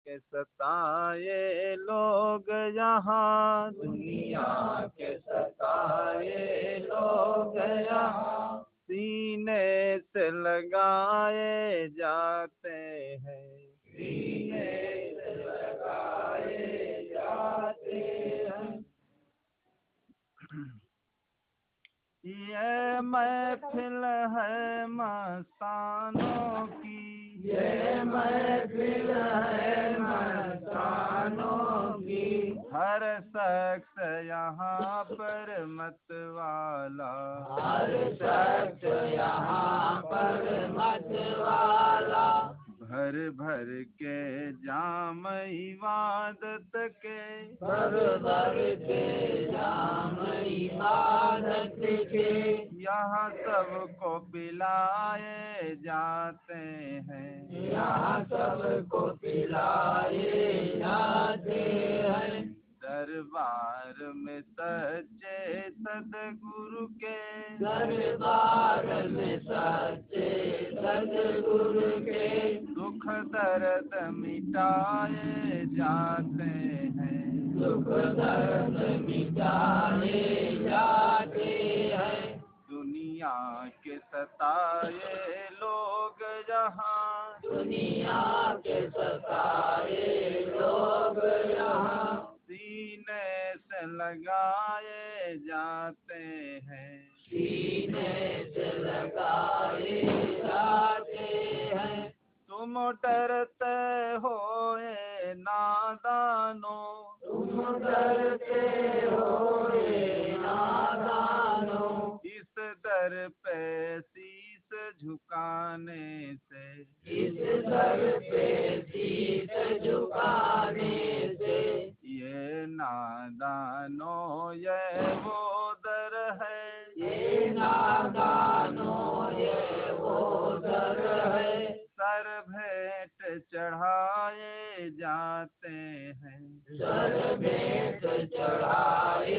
के सताए लोग यहाँ, दुनिया के सताए लोग यहाँ, सीने से लगाए जाते हैं। सीने से लगाए जाते हैं। ये महफिल है मस्तानों की, ये महफिल है मस्तानों की, हर शख्स यहाँ पर मतवाला, हर शख्स यहाँ पर मतवाला, भर भर के जाम इबादत के, भर भर के जाम इबादत के, यहाँ सबको पिलाए जाते हैं। यहाँ सबको पिलाए जाते हैं। दरबार में सच्चे सदगुरु के, दरबार में सच्चे सदगुरु के, दुख दर्द मिटाए जाते हैं। दुख दर्द मिटाए जाते हैं। दुनिया के सताए लोग जहाँ, दुनिया के सताए लोग यहाँ, सीने से लगाए जाते हैं। सीने से लगाए जाते हैं। तुम डरते हो ये नादानो, तुम डरते हो ये नादानो, इस दर पे शीस झुकाने से, इस दर पे शीश झुकाने से, ये नादानो ये वो दर है, ये नादानो ये वो दर है, सर भेंट चढ़ाए जाते हैं। सर भेंट चढ़ाए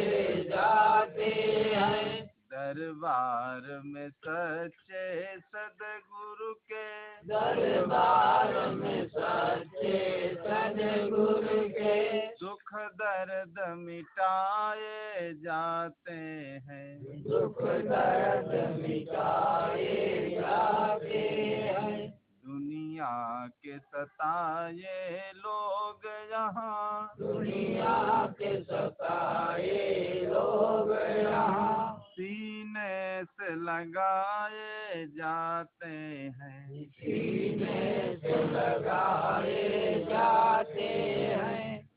जाते हैं। दरबार में सच्चे सदगुरु के, दरबार में सच्चे सदगुरु के, दुख दर्द मिटाए जाते हैं। दुख दर्द मिटाए जाते हैं। दुनिया के सताए लोग यहाँ, दुनिया के सताए लोग यहाँ, सीने से लगाए जाते हैं। सीने से लगाए जाते हैं।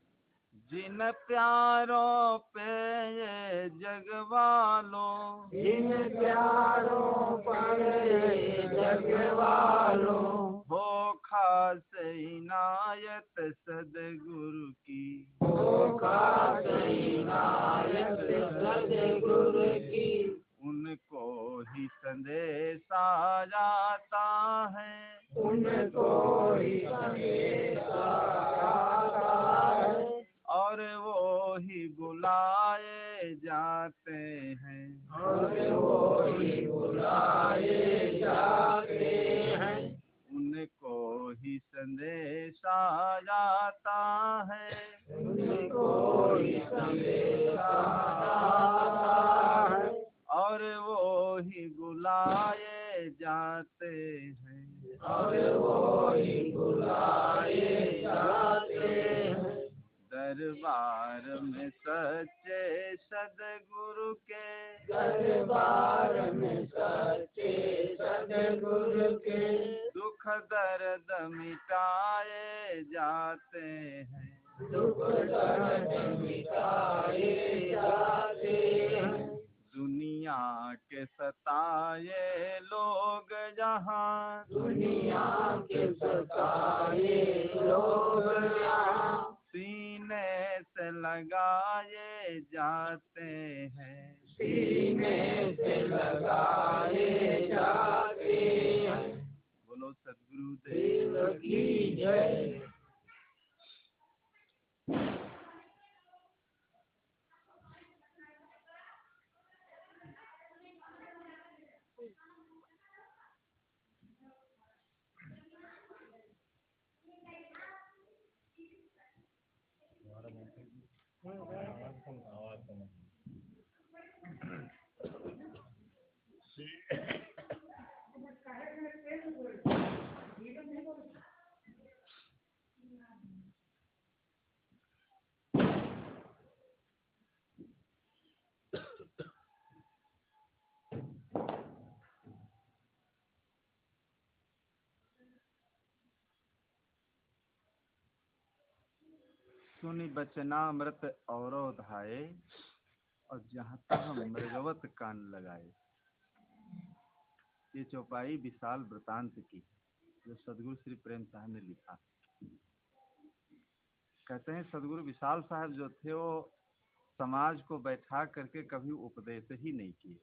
जिन प्यारों पे ये जग वालों, जिन प्यारों पर ये जग वालों, हो खास इनायत सदगुरु की, हो खास इनायत सदगुरु की, उनको ही संदेशा जाता है। उनको ही संदेशा आता है। और वो ही बुलाए जाते हैं। और वो ही बुलाए जाते हैं। उनको ही संदेशा जाता है। उनको ही संदेशा आता है। और वो ही बुलाए जाते हैं। और वो ही बुलाए जाते हैं। दरबार में सच्चे सदगुरु के, दरबार में सच्चे सदगुरु के, दुख दर्द मिटाए जाते हैं। दुख दर्द मिटाए जाते हैं। दुनिया के सताए लोग जहाँ, दुनिया के सताए लोग यहाँ, सीने से लगाए जाते हैं। सीने से लगाए जाते हैं। बोलो सद्गुरु देव देव की जय। सुनि बचनामृत औरो धाये, और जहाँ तहाँ मृगवत कान लगाए। ये चौपाई विशाल वृतांत की, जो सदगुरु श्री प्रेम साहब ने लिखा। कहते हैं सदगुरु विशाल साहब जो थे वो समाज को बैठा करके कभी उपदेश ही नहीं किए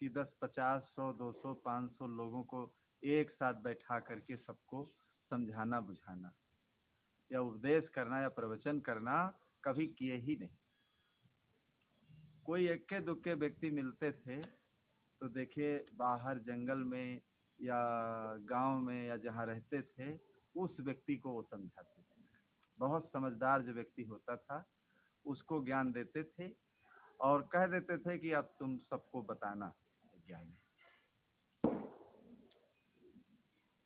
कि 10, 50, 100, 200, 500 लोगों को एक साथ बैठा करके सबको समझाना बुझाना या उपदेश करना या प्रवचन करना कभी किए ही नहीं। कोई इक्के दुक्के व्यक्ति मिलते थे तो देखिए बाहर जंगल में या गांव में या जहाँ रहते थे उस व्यक्ति को वो समझाते थे। बहुत समझदार जो व्यक्ति होता था उसको ज्ञान देते थे और कह देते थे कि अब तुम सबको बताना ज्ञान।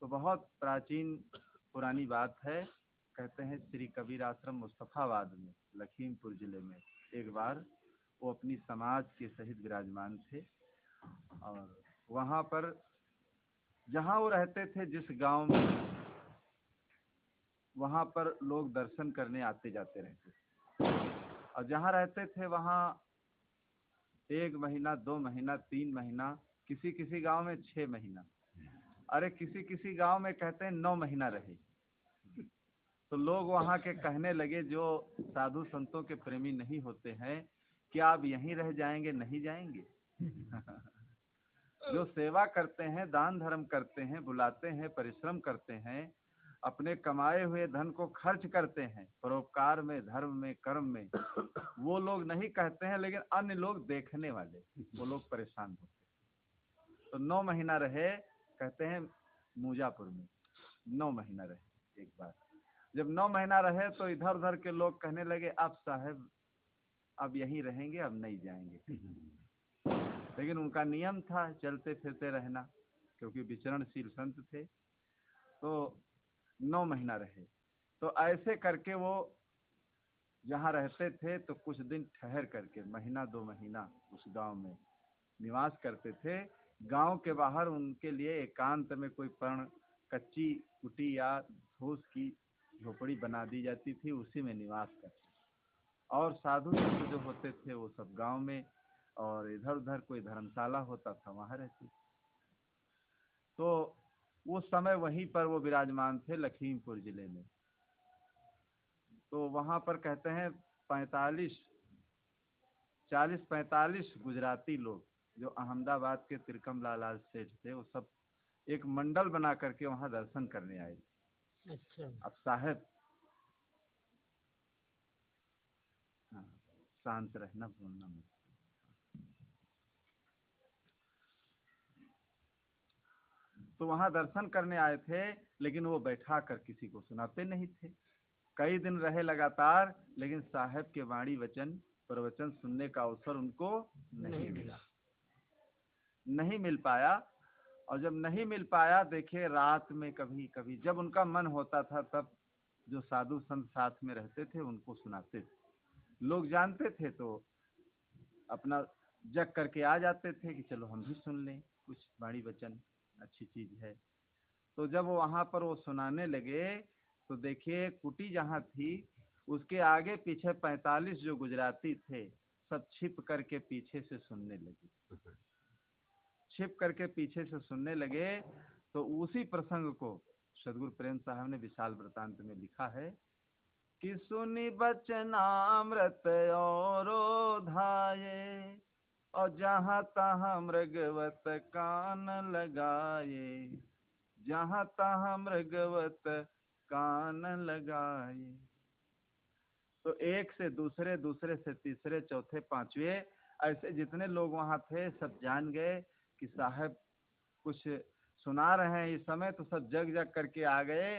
तो बहुत प्राचीन पुरानी बात है। कहते हैं श्री कबीर आश्रम मुस्तफाबाद में लखीमपुर जिले में एक बार वो अपनी समाज के सहित विराजमान थे और वहाँ पर जहाँ वो रहते थे जिस गांव में वहाँ पर लोग दर्शन करने आते जाते रहते थे और जहाँ रहते थे वहाँ 1 महीना 2 महीना 3 महीना किसी किसी गांव में 6 महीना, अरे किसी किसी गांव में कहते हैं 9 महीना रहे। तो लोग वहाँ के कहने लगे जो साधु संतों के प्रेमी नहीं होते हैं क्या आप यहीं रह जाएंगे, नहीं जाएंगे? जो सेवा करते हैं, दान धर्म करते हैं, बुलाते हैं, परिश्रम करते हैं, अपने कमाए हुए धन को खर्च करते हैं परोपकार में, धर्म में, कर्म में, वो लोग नहीं कहते हैं, लेकिन अन्य लोग देखने वाले वो लोग परेशान होते हैं। तो 9 महीना रहे, कहते हैं मूजापुर में 9 महीना रहे। एक बार जब 9 महीना रहे तो इधर उधर के लोग कहने लगे अब साहब अब यहीं रहेंगे, अब नहीं जाएंगे। लेकिन उनका नियम था चलते फिरते रहना, क्योंकि विचरणशील संत थे। तो 9 महीना रहे। तो ऐसे करके वो जहाँ रहते थे तो कुछ दिन ठहर करके महीना 2 महीना उस गांव में निवास करते थे। गांव के बाहर उनके लिए एकांत में कोई पर्ण कच्ची कुटी या फूस की झोपड़ी बना दी जाती थी, उसी में निवास करते। और साधु संत जो होते थे वो सब गांव में, और इधर उधर कोई धर्मशाला होता था वहाँ रहते। तो उस समय वहीं पर वो विराजमान थे लखीमपुर जिले में। तो वहाँ पर कहते हैं 40-45 गुजराती लोग जो अहमदाबाद के तिरकमलाल सेठ थे वो सब एक मंडल बना करके वहाँ दर्शन करने आए। अच्छा। अब साहब शांत रहना, बोलना मत। तो वहाँ दर्शन करने आए थे, लेकिन वो बैठा कर किसी को सुनाते नहीं थे। कई दिन रहे लगातार, लेकिन साहब के वाणी वचन प्रवचन सुनने का अवसर उनको नहीं मिल पाया। और जब नहीं मिल पाया, देखिए रात में कभी कभी जब उनका मन होता था तब जो साधु संत साथ में रहते थे उनको सुनाते थे। लोग जानते थे तो अपना जग करके आ जाते थे कि चलो हम भी सुन लें कुछ वाणी वचन, अच्छी चीज है। तो जब वहाँ पर वो सुनाने लगे तो देखिए कुटी जहाँ थी उसके आगे पीछे 45 जो गुजराती थे सब छिप करके पीछे से सुनने लगे। छिप करके पीछे से सुनने लगे। तो उसी प्रसंग को सदगुरु प्रेम साहब ने विशाल वृतांत में लिखा है कि सुनी बचनामृत औरो धाये, और जहाँ तहाँ मृगवत कान लगाए, जहाँ तहाँ मृगवत कान लगाए। तो एक से दूसरे, दूसरे से तीसरे, चौथे, पांचवे, ऐसे जितने लोग वहाँ थे सब जान गए कि साहब कुछ सुना रहे हैं इस समय तो सब जग जग करके आ गए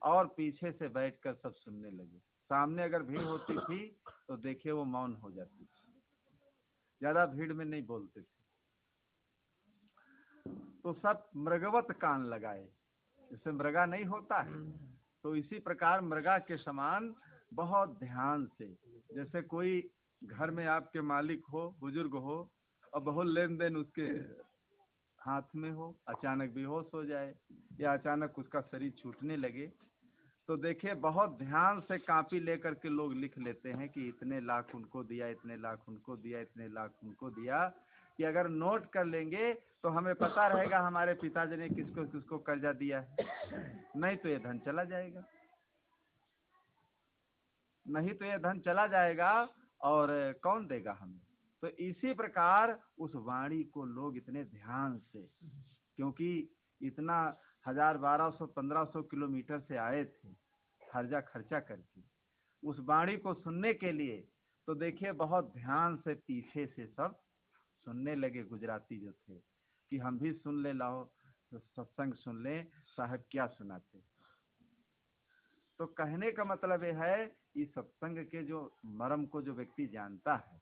और पीछे से बैठकर सब सुनने लगे। सामने अगर भीड़ होती थी तो देखिए वो मौन हो जाती थी, ज्यादा भीड़ में नहीं बोलते थे। तो सब मृगवत कान लगाए, जैसे मृगा नहीं होता है तो इसी प्रकार मृगा के समान बहुत ध्यान से, जैसे कोई घर में आपके मालिक हो, बुजुर्ग हो और बहुत लेन देन उसके हाथ में हो, अचानक बेहोश हो जाए या अचानक उसका शरीर छूटने लगे तो देखिए बहुत ध्यान से कॉपी लेकर के लोग लिख लेते हैं कि इतने लाख उनको दिया, इतने लाख उनको दिया, इतने लाख उनको दिया, कि अगर नोट कर लेंगे तो हमें पता रहेगा हमारे पिताजी ने किसको किसको कर्जा दिया है, नहीं तो ये धन चला जाएगा, नहीं तो ये धन चला जाएगा और कौन देगा हमें। तो इसी प्रकार उस वाणी को लोग इतने ध्यान से, क्योंकि इतना 1000, 1200, 1500 किलोमीटर से आए थे खर्चा खर्चा करके उस वाणी को सुनने के लिए, तो देखिए बहुत ध्यान से पीछे से सब सुनने लगे गुजराती जो थे कि हम भी सुन ले, लाओ तो सत्संग सुन ले, साहब क्या सुनाते। तो कहने का मतलब ये है कि सत्संग के जो मर्म को जो व्यक्ति जानता है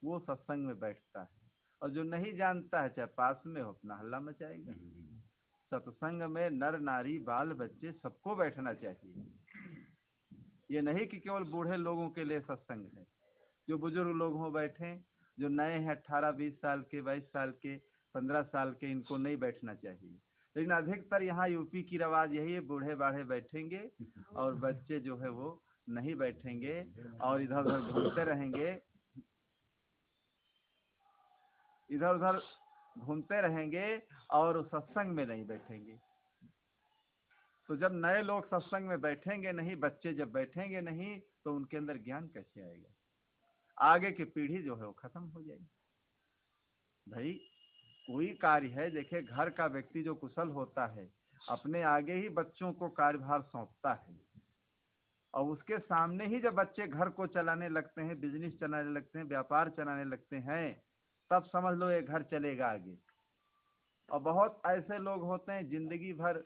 वो सत्संग में बैठता है, और जो नहीं जानता है चाहे पास में हो अपना हल्ला मचाएगा। सत्संग में नर नारी बाल बच्चे सबको बैठना चाहिए, ये नहीं कि केवल बूढ़े लोगों के लिए सत्संग है, जो बुजुर्ग लोग हों बैठे, जो नए हैं 18-20 साल के, 22 साल के, 15 साल के, इनको नहीं बैठना चाहिए। लेकिन अधिकतर यहाँ यूपी की रवाज यही है, बूढ़े बाढ़े बैठेंगे और बच्चे जो है वो नहीं बैठेंगे और इधर उधर घूमते रहेंगे, इधर उधर घूमते रहेंगे और सत्संग में नहीं बैठेंगे। तो जब नए लोग सत्संग में बैठेंगे नहीं, बच्चे जब बैठेंगे नहीं तो उनके अंदर ज्ञान कैसे आएगा, आगे की पीढ़ी जो है वो खत्म हो जाएगी। भाई कोई कार्य है, देखिए घर का व्यक्ति जो कुशल होता है अपने आगे ही बच्चों को कार्यभार सौंपता है, और उसके सामने ही जब बच्चे घर को चलाने लगते हैं, बिजनेस चलाने लगते हैं, व्यापार चलाने लगते हैं, तब समझ लो ये घर चलेगा आगे। और बहुत ऐसे लोग होते हैं जिंदगी भर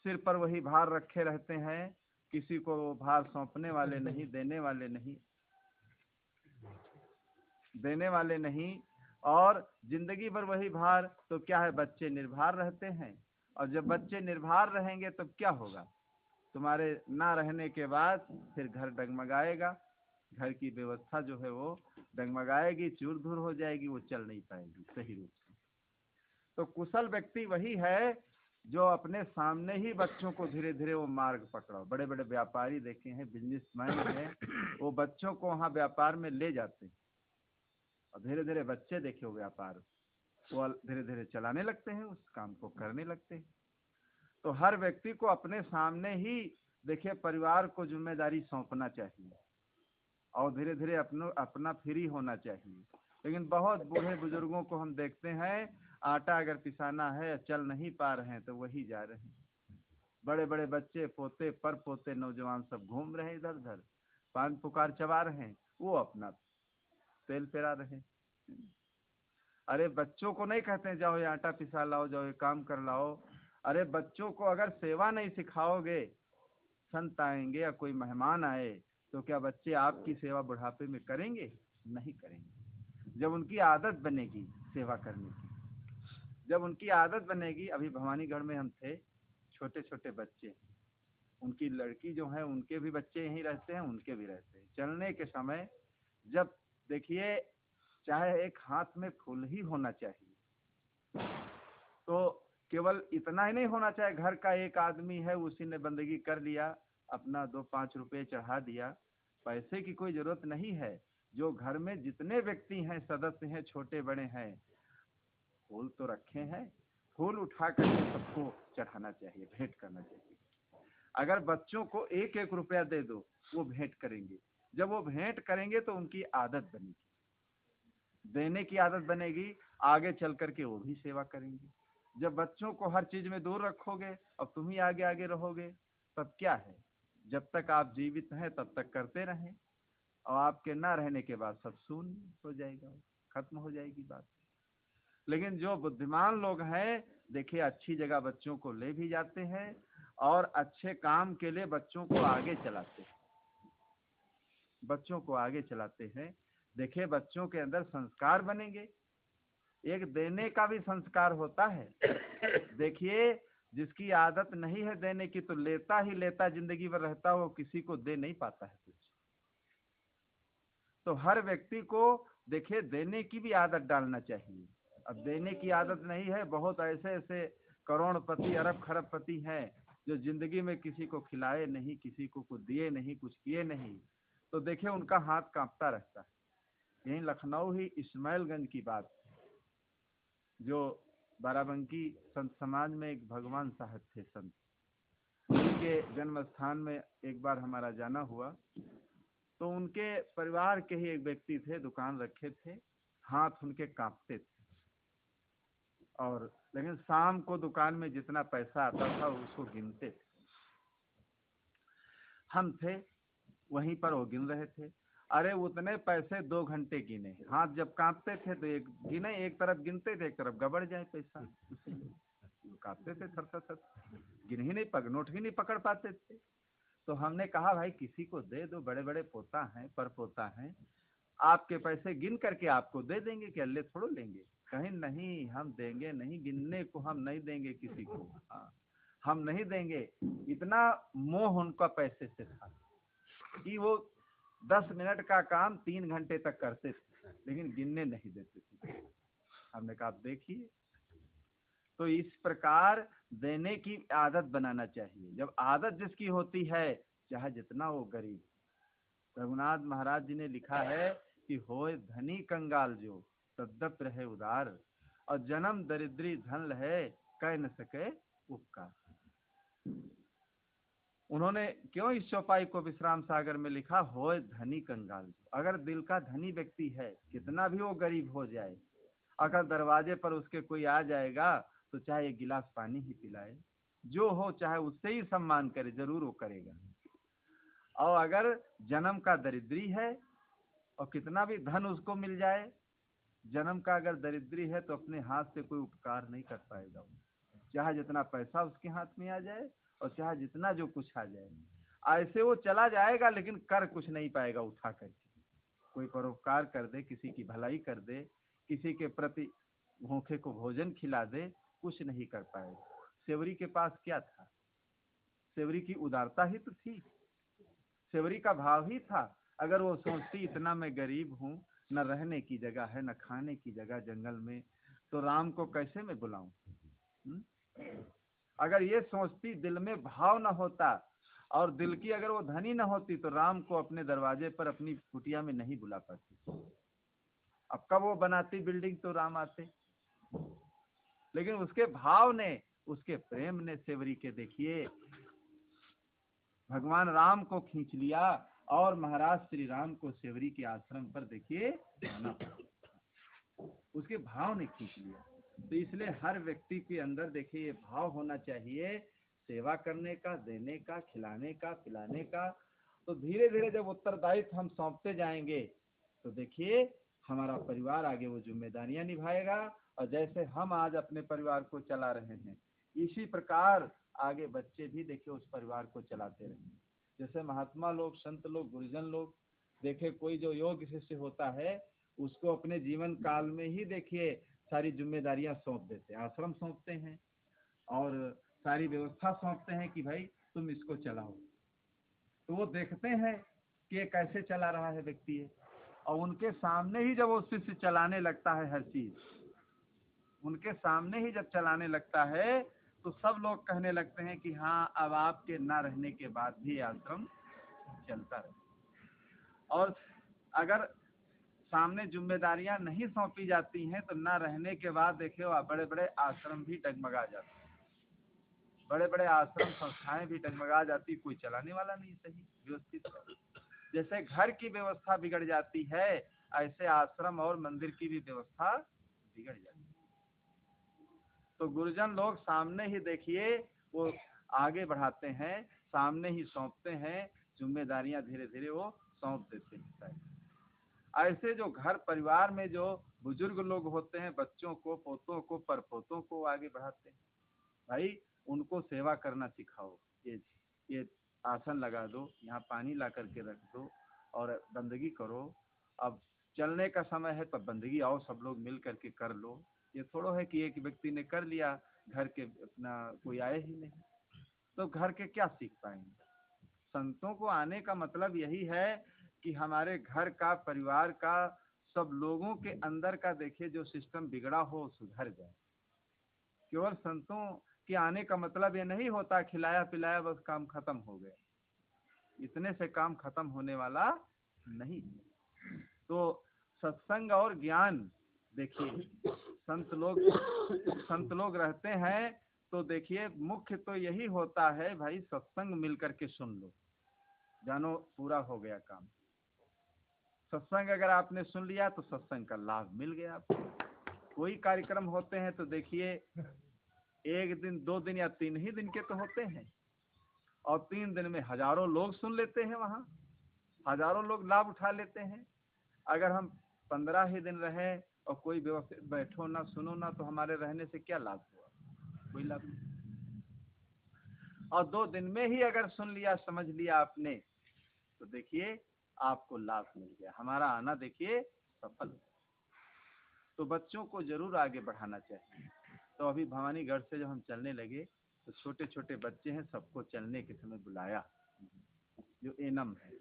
सिर पर वही भार रखे रहते हैं, किसी को भार सौंपने वाले नहीं, देने वाले नहीं, देने वाले नहीं, और जिंदगी भर वही भार, तो क्या है बच्चे निर्भर रहते हैं, और जब बच्चे निर्भर रहेंगे तो क्या होगा, तुम्हारे ना रहने के बाद फिर घर डगमगाएगा, घर की व्यवस्था जो है वो डगमगाएगी, चूर धूर हो जाएगी, वो चल नहीं पाएगी सही रूप से। तो कुशल व्यक्ति वही है जो अपने सामने ही बच्चों को धीरे धीरे वो मार्ग पकड़ाओ। बड़े बड़े व्यापारी देखे हैं, बिजनेसमैन हैं, वो बच्चों को वहाँ व्यापार में ले जाते हैं और धीरे धीरे बच्चे देखे वो व्यापार वो धीरे धीरे चलाने लगते हैं, उस काम को करने लगते हैं। तो हर व्यक्ति को अपने सामने ही देखिए परिवार को जिम्मेदारी सौंपना चाहिए और धीरे धीरे अपना फ्री होना चाहिए। लेकिन बहुत बूढ़े बुजुर्गों को हम देखते हैं, आटा अगर पिसाना है चल नहीं पा रहे हैं तो वही जा रहे हैं, बड़े बड़े बच्चे पोते पर पोते नौजवान सब घूम रहे हैं इधर उधर, पान पुकार चबा रहे हैं, वो अपना तेल पेरा रहे हैं। अरे बच्चों को नहीं कहते हैं जाओ ये आटा पिसा लाओ, जाओ ये काम कर लाओ। अरे बच्चों को अगर सेवा नहीं सिखाओगे, संत आएंगे या कोई मेहमान आए तो क्या बच्चे आपकी सेवा बुढ़ापे में करेंगे? नहीं करेंगे। जब उनकी आदत बनेगी सेवा करने की, जब उनकी आदत बनेगी, अभी भवानीगढ़ में हम थे, छोटे छोटे बच्चे, उनकी लड़की जो है उनके भी बच्चे यहीं रहते हैं, उनके भी रहते हैं। चलने के समय जब देखिए चाहे एक हाथ में फूल ही होना चाहिए, तो केवल इतना ही नहीं होना चाहिए घर का एक आदमी है उसी ने बंदगी कर लिया, अपना 2-5 रुपए चढ़ा दिया, पैसे की कोई जरूरत नहीं है। जो घर में जितने व्यक्ति हैं, सदस्य हैं, छोटे बड़े हैं, फूल तो रखे हैं, फूल उठा करके सबको चढ़ाना चाहिए, भेंट करना चाहिए। अगर बच्चों को 1-1 रुपया दे दो वो भेंट करेंगे, जब वो भेंट करेंगे तो उनकी आदत बनेगी, देने की आदत बनेगी, आगे चल करके वो भी सेवा करेंगे। जब बच्चों को हर चीज में दूर रखोगे अब तुम ही आगे आगे रहोगे, तब क्या है, जब तक आप जीवित हैं तब तक करते रहें, और आपके ना रहने के बाद सब शून्य हो जाएगा, खत्म हो जाएगी बात। लेकिन जो बुद्धिमान लोग हैं देखिए अच्छी जगह बच्चों को ले भी जाते हैं और अच्छे काम के लिए बच्चों को आगे चलाते हैं, बच्चों को आगे चलाते हैं। देखिए बच्चों के अंदर संस्कार बनेंगे, एक देने का भी संस्कार होता है। देखिए जिसकी आदत नहीं है देने की तो लेता ही लेता जिंदगी भर रहता, वो किसी को दे नहीं पाता है कुछ। तो हर व्यक्ति को देखिए देने की भी आदत डालना चाहिए। अब देने की आदत नहीं है, बहुत ऐसे ऐसे करोड़पति अरब खरबपति हैं जो जिंदगी में किसी को खिलाए नहीं, किसी को कुछ दिए नहीं, कुछ किए नहीं, तो देखिए उनका हाथ कांपता रहता है। यही लखनऊ ही इस्माइलगंज की बात, जो बाराबंकी संत समाज में एक भगवान साहब थे संत, उनके जन्म स्थान में एक बार हमारा जाना हुआ। तो उनके परिवार के ही एक व्यक्ति थे, दुकान रखे थे, हाथ उनके कांपते थे और लेकिन शाम को दुकान में जितना पैसा आता था उसको गिनते थे। हम थे वहीं पर, वो गिन रहे थे। अरे उतने पैसे 2 घंटे गिने, हाथ जब कांपते थे तो एक गिने, एक तरफ गिनते थे एक तरफ गबड़ जाए पैसा, कांपते थे थर थर थर, गिन ही नहीं नोट ही नहीं पकड़ पाते थे। तो हमने कहा भाई किसी को दे दो, बड़े बड़े पोता हैं पर पोता हैं, आपके पैसे गिन करके आपको दे देंगे कि अल्ले थोड़ो लेंगे। कहीं नहीं, हम देंगे नहीं, गिनने को हम नहीं देंगे किसी को, हाँ हम नहीं देंगे। इतना मोह उनका पैसे से था कि वो 10 मिनट का काम 3 घंटे तक करते थे लेकिन गिनने नहीं देते थे। हमने कहा आप देखिए, तो इस प्रकार देने की आदत बनाना चाहिए। जब आदत जिसकी होती है चाहे जितना वो गरीब। रघुनाथ महाराज जी ने लिखा है कि होए धनी कंगाल जो तद्दप रहे उदार, और जन्म दरिद्री धन लहे कह न सके उपकार। उन्होंने क्यों इस चौपाई को विश्राम सागर में लिखा, होए धनी कंगाल जो। अगर दिल का धनी व्यक्ति है, कितना भी वो गरीब हो जाए, अगर दरवाजे पर उसके कोई आ जाएगा तो चाहे एक गिलास पानी ही पिलाए, जो हो चाहे उससे ही सम्मान करे, जरूर वो करेगा। और अगर जन्म का दरिद्री है और कितना भी धन उसको मिल जाए, जन्म का अगर दरिद्री है तो अपने हाथ से कोई उपकार नहीं कर पाएगा। चाहे जितना पैसा उसके हाथ में आ जाए और चाहे जितना जो कुछ आ जाए, ऐसे वो चला जाएगा लेकिन कर कुछ नहीं पाएगा उठा करके। कोई परोपकार कर दे, किसी की भलाई कर दे, किसी के प्रति भूखे को भोजन खिला दे, कुछ नहीं कर पाएगा। सेवरी के पास क्या था? सेवरी की उदारता ही तो थी, सेवरी का भाव ही था। अगर वो सोचती इतना मैं गरीब हूँ, न रहने की जगह है न खाने की जगह जंगल में, तो राम को कैसे मैं बुलाऊं? अगर ये सोचती, दिल में भाव न होता और दिल की अगर वो धनी न होती तो राम को अपने दरवाजे पर अपनी कुटिया में नहीं बुला पाती। अब कब वो बनाती बिल्डिंग तो राम आते, लेकिन उसके भाव ने, उसके प्रेम ने सेवरी के देखिए भगवान राम को खींच लिया और महाराज श्री राम को सेवरी के आश्रम पर देखिए जाना पड़ा, उसके भाव ने खींच लिया। तो इसलिए हर व्यक्ति के अंदर देखिए ये भाव होना चाहिए, सेवा करने का, देने का, खिलाने का, पिलाने का। तो धीरे धीरे जब उत्तरदायित्व हम सौंपते जाएंगे तो देखिए हमारा परिवार आगे वो जिम्मेदारियां निभाएगा, और जैसे हम आज अपने परिवार को चला रहे हैं इसी प्रकार आगे बच्चे भी देखिए उस परिवार को चलाते रहेंगे। जैसे महात्मा लोग, संत लोग, गुरुजन लोग, देखे कोई जो योग्य शिष्य होता है उसको अपने जीवन काल में ही देखिए सारी जिम्मेदारियां सौंप देते हैं, आश्रम सौंपते हैं और सारी व्यवस्था सौंपते हैं कि भाई तुम इसको चलाओ। तो वो देखते हैं कि ये कैसे चला रहा है व्यक्ति है, और उनके सामने ही जब वो शिष्य चलाने लगता है हर चीज, उनके सामने ही जब चलाने लगता है तो सब लोग कहने लगते हैं कि हाँ अब आपके ना रहने के बाद भी आश्रम चलता रहे। और अगर सामने जिम्मेदारियां नहीं सौंपी जाती हैं तो ना रहने के बाद देखिए बड़े बड़े आश्रम भी डगमगा जाते हैं, बड़े बड़े आश्रम संस्थाएं भी डगमगा जाती, कोई चलाने वाला नहीं सही व्यवस्थित। जैसे घर की व्यवस्था बिगड़ जाती है ऐसे आश्रम और मंदिर की भी व्यवस्था बिगड़ जाती है। तो गुरुजन लोग सामने ही देखिए वो आगे बढ़ाते हैं, सामने ही सौंपते हैं, जिम्मेदारियां धीरे धीरे वो सौंप देते हैं। ऐसे जो घर परिवार में जो बुजुर्ग लोग होते हैं, बच्चों को, पोतों को, परपोतों को आगे बढ़ाते हैं, भाई उनको सेवा करना सिखाओ। ये आसन लगा दो, यहाँ पानी ला करके रख दो और बंदगी करो। अब चलने का समय है तो बंदगी आओ, सब लोग मिल करके कर लो। ये थोड़ा है कि एक व्यक्ति ने कर लिया, घर के अपना कोई आए ही नहीं, तो घर के क्या सीख पाएंगे। संतों को आने का मतलब यही है कि हमारे घर का, परिवार का, सब लोगों के अंदर का देखिए जो सिस्टम बिगड़ा हो सुधर जाए। केवल संतों के आने का मतलब ये नहीं होता खिलाया पिलाया बस काम खत्म हो गया, इतने से काम खत्म होने वाला नहीं। तो सत्संग और ज्ञान देखिए, संत लोग रहते हैं तो देखिए मुख्य तो यही होता है भाई, सत्संग मिल करके सुन लो, जानो पूरा हो गया काम। सत्संग अगर आपने सुन लिया तो सत्संग का लाभ मिल गया आपको। कोई कार्यक्रम होते हैं तो देखिए 1 दिन 2 दिन या 3 ही दिन के तो होते हैं, और 3 दिन में हजारों लोग सुन लेते हैं, वहाँ हजारों लोग लाभ उठा लेते हैं। अगर हम 15 ही दिन रहे और कोई व्यवस्थित बैठो ना सुनो ना, तो हमारे रहने से क्या लाभ हुआ, कोई लाभ नहीं। और 2 दिन में ही अगर सुन लिया, समझ लिया आपने, तो देखिए आपको लाभ मिल गया, हमारा आना देखिए सफल। तो बच्चों को जरूर आगे बढ़ाना चाहिए। तो अभी भवानीगढ़ से जब हम चलने लगे तो छोटे छोटे बच्चे हैं, सबको चलने के समय बुलाया, जो एनम है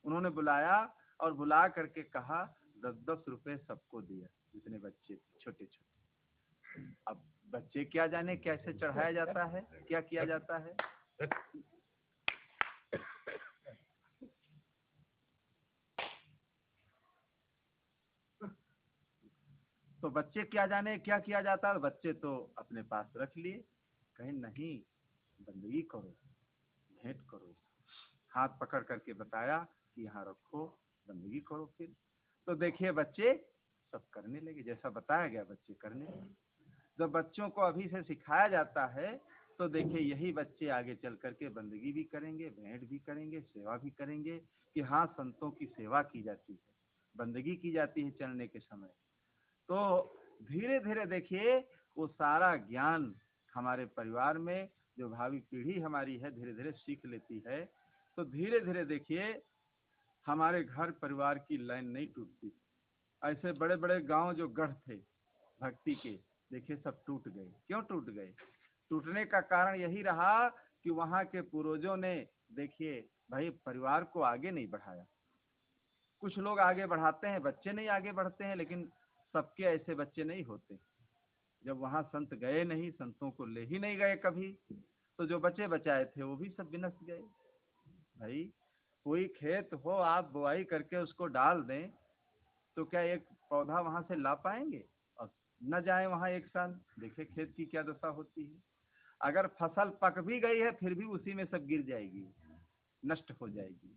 उन्होंने बुलाया और बुला करके कहा 10-10 रुपए सबको दिया, जितने बच्चे छोटे छोटे। अब बच्चे क्या जाने कैसे चढ़ाया जाता है, क्या किया जाता है। तो बच्चे क्या जाने क्या किया जाता है, बच्चे तो अपने पास रख लिए, कहीं नहीं बंदगी करो, भेंट करो, हाथ पकड़ करके बताया कि यहाँ रखो, बंदगी करो। फिर तो देखिए बच्चे सब करने लगे, जैसा बताया गया बच्चे करने लगे। जब बच्चों को अभी से सिखाया जाता है तो देखिए यही बच्चे आगे चल करके बंदगी भी करेंगे, भेंट भी करेंगे, सेवा भी करेंगे, कि हाँ संतों की सेवा की जाती है, बंदगी की जाती है चलने के समय। तो धीरे धीरे देखिए वो सारा ज्ञान हमारे परिवार में जो भावी पीढ़ी हमारी है धीरे धीरे सीख लेती है। तो धीरे धीरे देखिए हमारे घर परिवार की लाइन नहीं टूटती। ऐसे बड़े बड़े गांव जो गढ़ थे भक्ति के, देखिए सब टूट गए। क्यों टूट गए? टूटने का कारण यही रहा कि वहाँ के पूर्वजों ने देखिए भाई परिवार को आगे नहीं बढ़ाया। कुछ लोग आगे बढ़ाते हैं, बच्चे नहीं आगे बढ़ते हैं, लेकिन सबके ऐसे बच्चे नहीं होते। जब वहाँ संत गए नहीं, संतों को ले ही नहीं गए कभी, तो जो बचे बचाए थे वो भी सब विनष्ट गए। भाई कोई खेत हो, आप बुआई करके उसको डाल दें तो क्या एक पौधा वहाँ से ला पाएंगे? और न जाए वहाँ एक साल, देखिए खेत की क्या दशा होती है। अगर फसल पक भी गई है फिर भी उसी में सब गिर जाएगी, नष्ट हो जाएगी।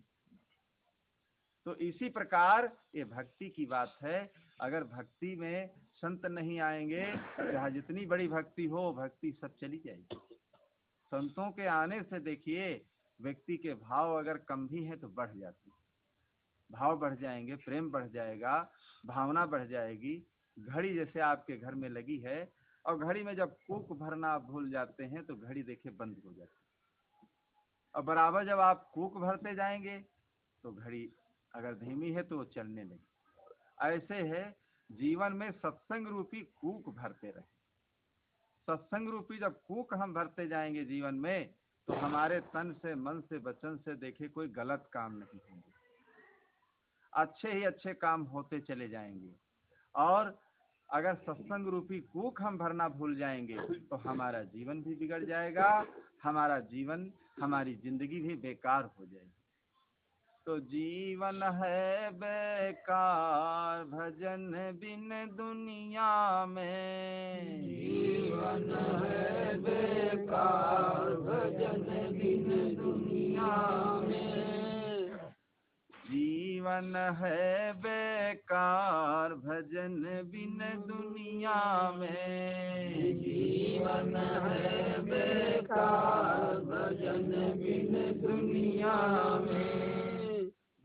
तो इसी प्रकार ये भक्ति की बात है। अगर भक्ति में संत नहीं आएंगे, चाहे जितनी बड़ी भक्ति हो, भक्ति सब चली जाएगी। संतों के आने से देखिए व्यक्ति के भाव अगर कम भी हैं तो बढ़ जाते, भाव बढ़ जाएंगे, प्रेम बढ़ जाएगा, भावना बढ़ जाएगी। घड़ी जैसे आपके घर में लगी है और घड़ी में जब कूक भरना आप भूल जाते हैं तो घड़ी देखिए बंद हो जाती है। और बराबर जब आप कूक भरते जाएंगे तो घड़ी अगर धीमी है तो वो चलने लगे। ऐसे है जीवन में सत्संग रूपी कूक भरते रहे। सत्संग रूपी जब कूक हम भरते जाएंगे जीवन में तो हमारे तन से, मन से, वचन से देखिए कोई गलत काम नहीं होंगे, अच्छे ही अच्छे काम होते चले जाएंगे। और अगर सत्संग रूपी कूक हम भरना भूल जाएंगे तो हमारा जीवन भी बिगड़ जाएगा, हमारा जीवन, हमारी जिंदगी भी बेकार हो जाएगी। तो जीवन है बेकार भजन बिन दुनिया में, जीवन है बेकार भजन बिन दुनिया में, जीवन है बेकार भजन बिन दुनिया में, जीवन है बेकार भजन बिन दुनिया में,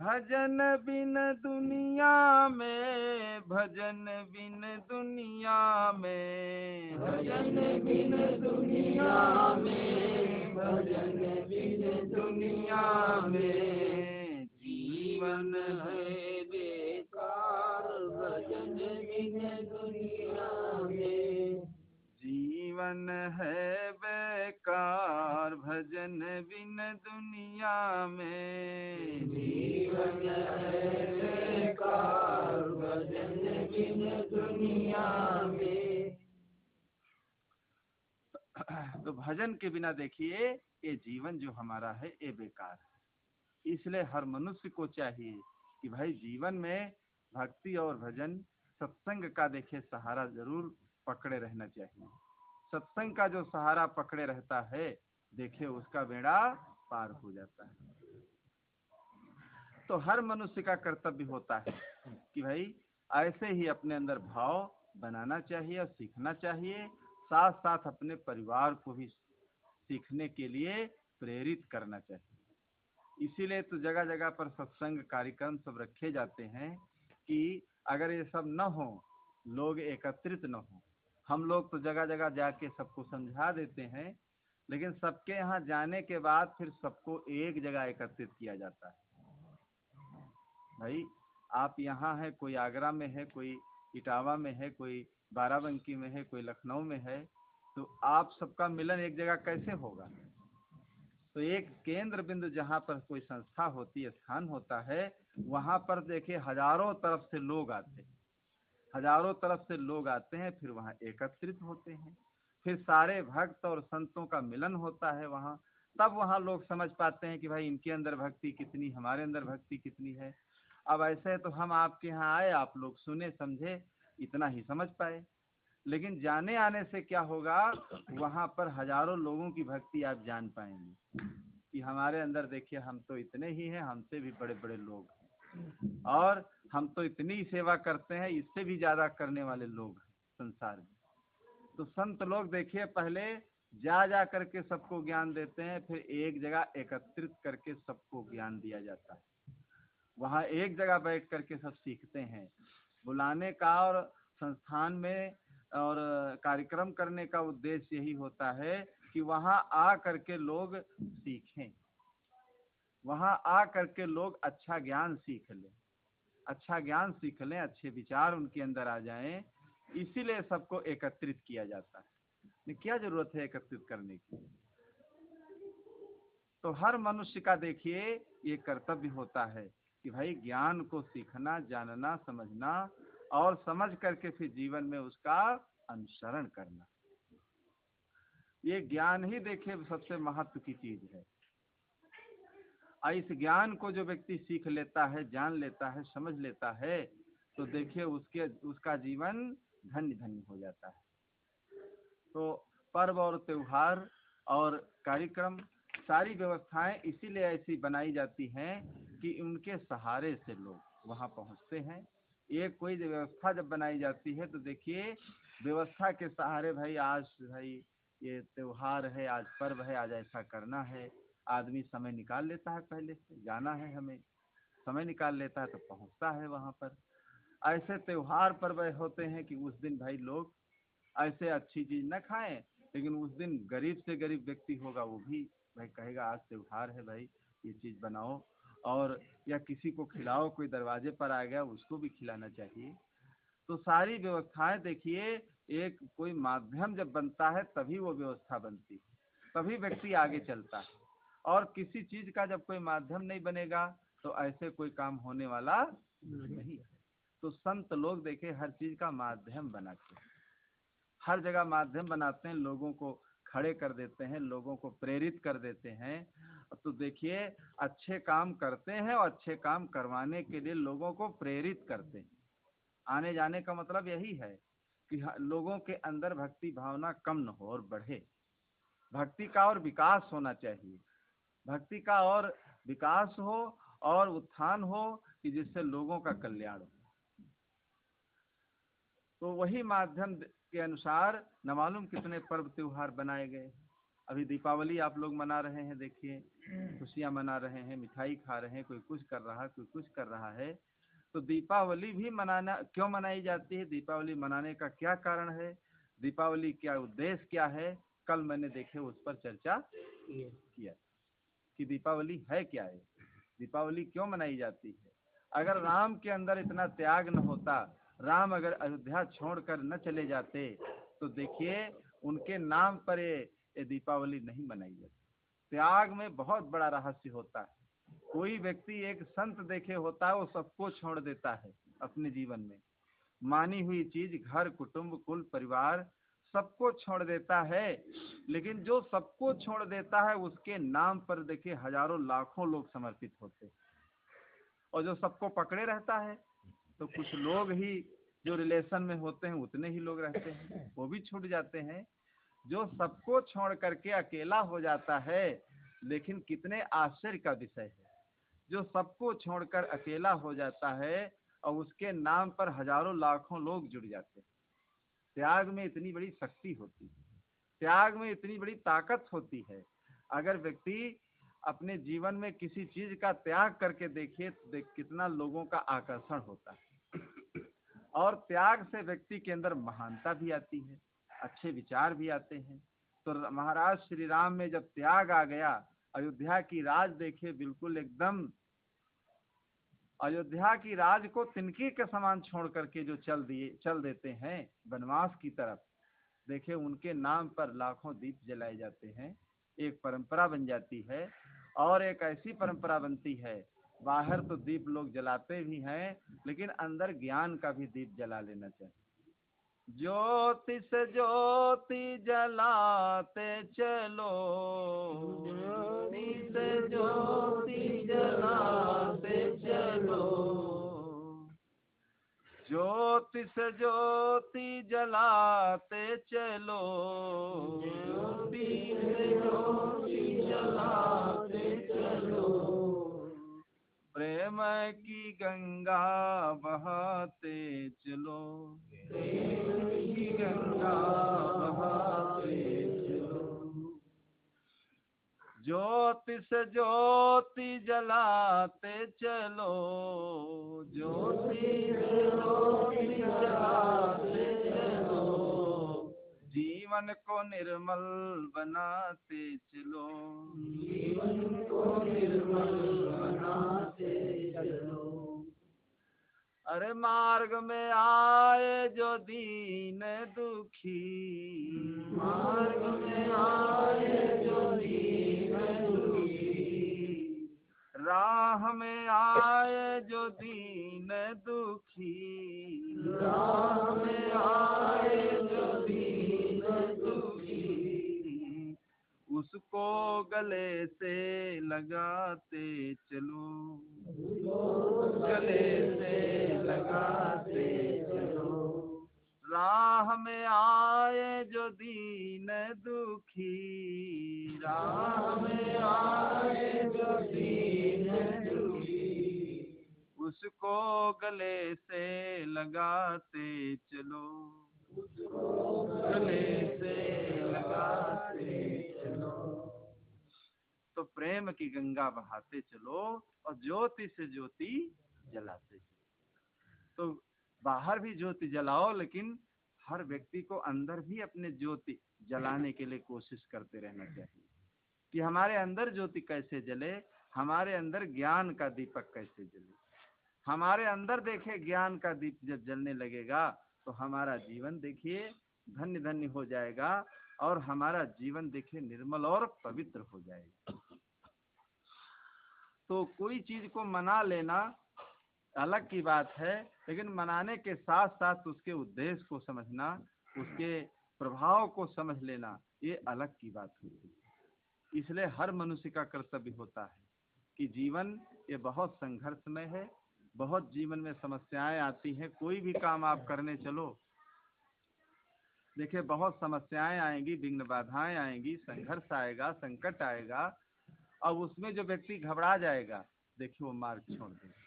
भजन बिन दुनिया में, भजन बिन दुनिया में, भजन बिन दुनिया में, भजन बिन दुनिया में, जीवन है बेकार। भजन बिन दुनिया में, जीवन है बेकार। भजन बिन दुनिया में, जीवन है बेकार। भजन बिन दुनिया में। तो भजन के बिना देखिए ये जीवन जो हमारा है ये बेकार है। इसलिए हर मनुष्य को चाहिए कि भाई जीवन में भक्ति और भजन सत्संग का देखिए सहारा जरूर पकड़े रहना चाहिए। सत्संग का जो सहारा पकड़े रहता है देखिए उसका बेड़ा पार हो जाता है। तो हर मनुष्य का कर्तव्य होता है कि भाई ऐसे ही अपने अंदर भाव बनाना चाहिए और सीखना चाहिए, साथ साथ अपने परिवार को भी सीखने के लिए प्रेरित करना चाहिए। इसीलिए तो जगह जगह पर सत्संग कार्यक्रम सब रखे जाते हैं कि अगर ये सब न हो, लोग एकत्रित न हो। हम लोग तो जगह जगह जाके सबको समझा देते हैं, लेकिन सबके यहाँ जाने के बाद फिर सबको एक जगह एकत्रित किया जाता है। भाई आप यहाँ है, कोई आगरा में है, कोई इटावा में है, कोई बाराबंकी में है, कोई लखनऊ में है, तो आप सबका मिलन एक जगह कैसे होगा? तो एक केंद्र बिंदु जहाँ पर कोई संस्था होती है, स्थान होता है, वहाँ पर देखिए हजारों तरफ से लोग आते हैं, हजारों तरफ से लोग आते हैं, फिर वहाँ एकत्रित होते हैं, फिर सारे भक्त और संतों का मिलन होता है वहाँ। तब वहाँ लोग समझ पाते हैं कि भाई इनके अंदर भक्ति कितनी, हमारे अंदर भक्ति कितनी है। अब ऐसे तो हम आपके यहाँ आए, आप लोग सुने समझे, इतना ही समझ पाए, लेकिन जाने आने से क्या होगा, वहाँ पर हजारों लोगों की भक्ति आप जान पाएंगे कि हमारे अंदर देखिए हम तो इतने ही हैं, हमसे भी बड़े बड़े लोग हैं, और हम तो इतनी ही सेवा करते हैं, इससे भी ज्यादा करने वाले लोग हैं संसार में। तो संत लोग देखिए पहले जा जा करके सबको ज्ञान देते हैं, फिर एक जगह एकत्रित करके सबको ज्ञान दिया जाता है। वहाँ एक जगह बैठ करके सब सीखते हैं। बुलाने का और संस्थान में और कार्यक्रम करने का उद्देश्य यही होता है कि वहाँ आ करके लोग सीखें, वहाँ आ करके लोग अच्छा ज्ञान सीख लें, अच्छा ज्ञान सीख लें, अच्छे विचार उनके अंदर आ जाएं। इसीलिए सबको एकत्रित किया जाता है। क्या जरूरत है एकत्रित करने की? तो हर मनुष्य का देखिए ये कर्तव्य होता है कि भाई ज्ञान को सीखना, जानना, समझना, और समझ करके फिर जीवन में उसका अनुसरण करना। ये ज्ञान ही देखिए सबसे महत्व की चीज है। और इस ज्ञान को जो व्यक्ति सीख लेता है, जान लेता है, समझ लेता है, तो देखिए उसका जीवन धन्य धन्य हो जाता है। तो पर्व और त्योहार और कार्यक्रम, सारी व्यवस्थाएं इसीलिए ऐसी बनाई जाती हैं कि उनके सहारे से लोग वहां पहुंचते हैं। एक कोई व्यवस्था जब बनाई जाती है तो देखिए व्यवस्था के सहारे, भाई आज भाई ये त्योहार है, आज पर्व है, आज ऐसा करना है, आदमी समय निकाल लेता है, पहले से जाना है हमें, समय निकाल लेता है तो पहुंचता है वहां पर। ऐसे त्योहार पर्व होते हैं कि उस दिन भाई लोग ऐसे अच्छी चीज न खाएं, लेकिन उस दिन गरीब से गरीब व्यक्ति होगा वो भी भाई कहेगा आज त्योहार है भाई ये चीज बनाओ, और या किसी को खिलाओ, कोई दरवाजे पर आ गया उसको भी खिलाना चाहिए। तो सारी व्यवस्थाएं देखिए एक कोई माध्यम जब बनता है तभी वो व्यवस्था बनती है, तभी व्यक्ति आगे चलता है। और किसी चीज का जब कोई माध्यम नहीं बनेगा तो ऐसे कोई काम होने वाला नहीं है। तो संत लोग देखे हर चीज का माध्यम बनाते हैं, हर जगह माध्यम बनाते हैं, लोगों को खड़े कर देते हैं, लोगों को प्रेरित कर देते हैं। तो देखिए अच्छे काम करते हैं और अच्छे काम करवाने के लिए लोगों को प्रेरित करते हैं। आने जाने का मतलब यही है कि लोगों के अंदर भक्ति भावना कम न हो और बढ़े, भक्ति का और विकास होना चाहिए, भक्ति का और विकास हो और उत्थान हो कि जिससे लोगों का कल्याण हो। तो वही माध्यम के अनुसार न मालूम कितने पर्व त्योहार बनाए गए। अभी दीपावली आप लोग मना रहे हैं, देखिए खुशियाँ मना रहे हैं, मिठाई खा रहे हैं, कोई कुछ कर रहा है, कोई कुछ कर रहा है। तो दीपावली भी मनाना क्यों मनाई जाती है, दीपावली मनाने का क्या कारण है, दीपावली क्या उद्देश्य क्या है, कल मैंने देखे उस पर चर्चा किया कि दीपावली है क्या है, दीपावली क्यों मनाई जाती है। अगर राम के अंदर इतना त्याग न होता, राम अगर अयोध्या छोड़कर न चले जाते, तो देखिए उनके नाम पर ये दीपावली नहीं मनाई जाती। त्याग में बहुत बड़ा रहस्य होता है। कोई व्यक्ति एक संत देखे होता है, वो सबको छोड़ देता है अपने जीवन में, मानी हुई चीज, घर, कुटुंब, कुल, परिवार सबको छोड़ देता है। लेकिन जो सबको छोड़ देता है, उसके नाम पर देखिए हजारों लाखों लोग समर्पित होते हैं। और जो सबको पकड़े रहता है, तो कुछ लोग ही जो रिलेशन में होते हैं उतने ही लोग रहते हैं, वो भी छूट जाते हैं। जो सबको छोड़ करके अकेला हो जाता है, लेकिन कितने आश्चर्य का विषय है, जो सबको छोड़कर अकेला हो जाता है और उसके नाम पर हजारों लाखों लोग जुड़ जाते हैं। त्याग में इतनी बड़ी शक्ति होती है, त्याग में इतनी बड़ी ताकत होती है। अगर व्यक्ति अपने जीवन में किसी चीज का त्याग करके देखिए, तो कितना लोगों का आकर्षण होता है। और त्याग से व्यक्ति के अंदर महानता भी आती है, अच्छे विचार भी आते हैं। तो महाराज श्री राम में जब त्याग आ गया, अयोध्या की राज देखिए बिल्कुल एकदम, अयोध्या की राज को तिनके के समान छोड़ करके जो चल देते हैं वनवास की तरफ, देखिए उनके नाम पर लाखों दीप जलाए जाते हैं, एक परंपरा बन जाती है। और एक ऐसी परंपरा बनती है, बाहर तो दीप लोग जलाते भी हैं, लेकिन अंदर ज्ञान का भी दीप जला लेना चाहिए। ज्योति से ज्योति जलाते चलो, ज्योति से ज्योति जलाते चलो, ज्योति से ज्योति जलाते चलो, ज्योति से ज्योति जलाते चलो, प्रेम की गंगा बहाते चलो, प्रेम की गंगा बहाते चलो, ज्योति से ज्योति जलाते चलो, ज्योति से ज्योति जलाते चलो, जीवन को निर्मल बनाते चलो, जीवन को निर्मल बनाते चलो। अरे मार्ग में आए जो दीन दुखी, मार्ग में आए जो दीन दुखी, राह में आए जो दीन दुखी, राह में आए जो दीन दुखी, उसको गले से लगाते चलो, गले से लगाते चलो, राह में आए जो दीन दुखी, राह में आए जो दीन दुखी, उसको गले से लगाते चलो, गले से लगाते चलो। तो प्रेम की गंगा बहाते चलो और ज्योति से ज्योति जलाते चलो। तो बाहर भी ज्योति जलाओ, लेकिन हर व्यक्ति को अंदर भी अपने ज्योति जलाने के लिए कोशिश करते रहना चाहिए कि हमारे अंदर ज्योति कैसे जले, हमारे अंदर ज्ञान का दीपक कैसे जले। हमारे अंदर देखे ज्ञान का दीप जब जलने लगेगा, तो हमारा जीवन देखिए धन्य धन्य हो जाएगा और हमारा जीवन देखिए निर्मल और पवित्र हो जाएगा। तो कोई चीज को मना लेना अलग की बात है, लेकिन मनाने के साथ साथ उसके उद्देश्य को समझना, उसके प्रभाव को समझ लेना, ये अलग की बात होती है। इसलिए हर मनुष्य का कर्तव्य होता है कि जीवन ये बहुत संघर्षमय है, बहुत जीवन में समस्याएं आती हैं। कोई भी काम आप करने चलो, देखिए बहुत समस्याएं आएंगी, विघ्न बाधाएं आएंगी, संघर्ष आएगा, संकट आएगा। अब उसमें जो व्यक्ति घबरा जाएगा, देखिए वो मार्ग छोड़ देगा।